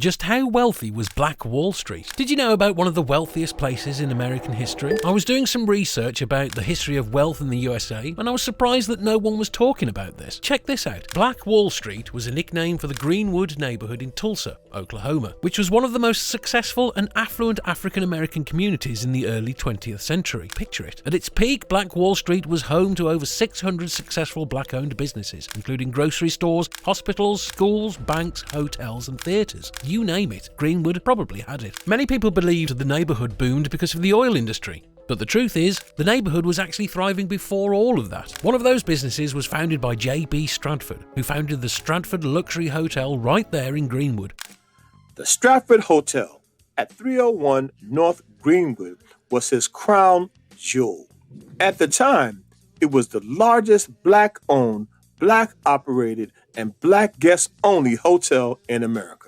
Just how wealthy was Black Wall Street? Did you know about one of the wealthiest places in American history? I was doing some research about the history of wealth in the USA, and I was surprised that no one was talking about this. Check this out. Black Wall Street was a nickname for the Greenwood neighborhood in Tulsa, Oklahoma, which was one of the most successful and affluent African American communities in the early 20th century. Picture it. At its peak, Black Wall Street was home to over 600 successful black-owned businesses, including grocery stores, hospitals, schools, banks, hotels, and theaters. You name it, Greenwood probably had it. Many people believed the neighborhood boomed because of the oil industry. But the truth is, the neighborhood was actually thriving before all of that. One of those businesses was founded by J.B. Stratford, who founded the Stratford Luxury Hotel right there in Greenwood. The Stratford Hotel at 301 North Greenwood was his crown jewel. At the time, it was the largest black-owned, black-operated, and black guest-only hotel in America.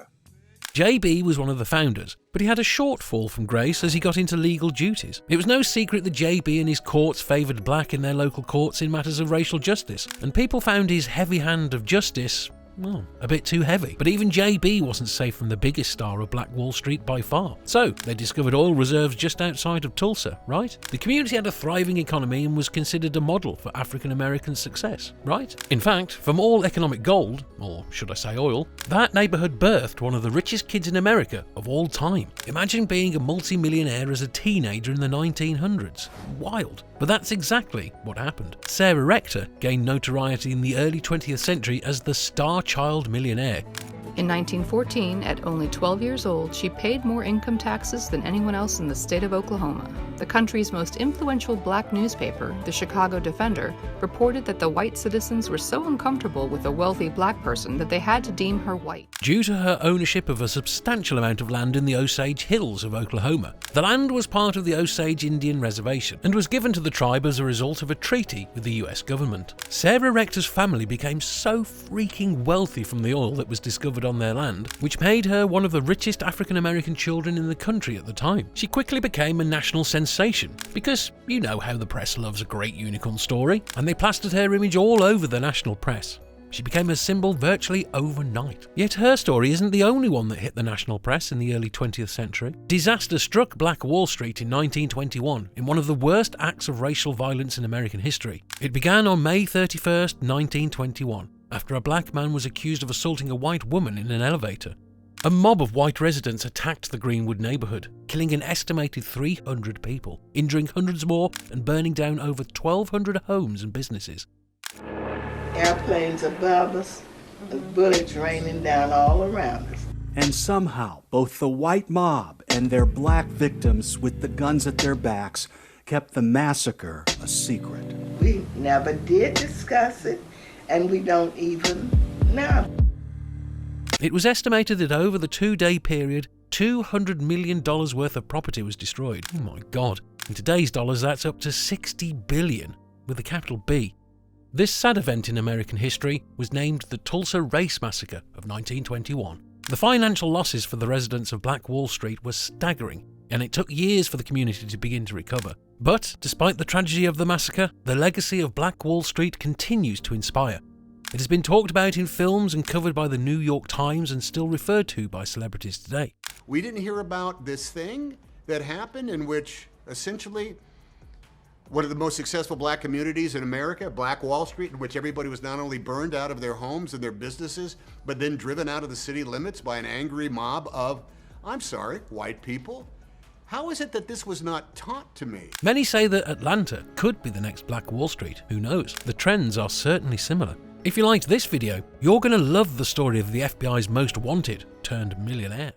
JB was one of the founders, but he had a shortfall from grace as he got into legal duties. It was no secret that JB and his courts favoured black in their local courts in matters of racial justice, and people found his heavy hand of justice, well, a bit too heavy. But even JB wasn't safe from the biggest star of Black Wall Street by far. So, they discovered oil reserves just outside of Tulsa, right? The community had a thriving economy and was considered a model for African American success, right? In fact, from all economic gold, or should I say oil, that neighborhood birthed one of the richest kids in America of all time. Imagine being a multi-millionaire as a teenager in the 1900s. Wild. But that's exactly what happened. Sarah Rector gained notoriety in the early 20th century as the star child millionaire. In 1914, at only 12 years old, she paid more income taxes than anyone else in the state of Oklahoma. The country's most influential black newspaper, the Chicago Defender, reported that the white citizens were so uncomfortable with a wealthy black person that they had to deem her white. Due to her ownership of a substantial amount of land in the Osage Hills of Oklahoma, the land was part of the Osage Indian Reservation and was given to the tribe as a result of a treaty with the US government. Sarah Rector's family became so freaking wealthy from the oil that was discovered on their land, which made her one of the richest African American children in the country at the time. She quickly became a national sensation because you know how the press loves a great unicorn story, and they plastered her image all over the national press. She became a symbol virtually overnight. Yet her story isn't the only one that hit the national press in the early 20th century. Disaster struck Black Wall Street in 1921 in one of the worst acts of racial violence in American history. It began on May 31st, 1921. After a black man was accused of assaulting a white woman in an elevator. A mob of white residents attacked the Greenwood neighborhood, killing an estimated 300 people, injuring hundreds more, and burning down over 1,200 homes and businesses. Airplanes above us, and bullets raining down all around us. And somehow, both the white mob and their black victims with the guns at their backs kept the massacre a secret. We never did discuss it, and we don't even know. It was estimated that over the 2-day period, $200 million worth of property was destroyed. Oh my God. In today's dollars, that's up to $60 billion, with a capital B. This sad event in American history was named the Tulsa Race Massacre of 1921. The financial losses for the residents of Black Wall Street were staggering, and it took years for the community to begin to recover. But, despite the tragedy of the massacre, the legacy of Black Wall Street continues to inspire. It has been talked about in films and covered by the New York Times and still referred to by celebrities today. We didn't hear about this thing that happened in which, essentially, one of the most successful black communities in America, Black Wall Street, in which everybody was not only burned out of their homes and their businesses, but then driven out of the city limits by an angry mob of, I'm sorry, white people? How is it that this was not taught to me? Many say that Atlanta could be the next Black Wall Street. Who knows? The trends are certainly similar. If you liked this video, you're going to love the story of the FBI's most wanted turned millionaire.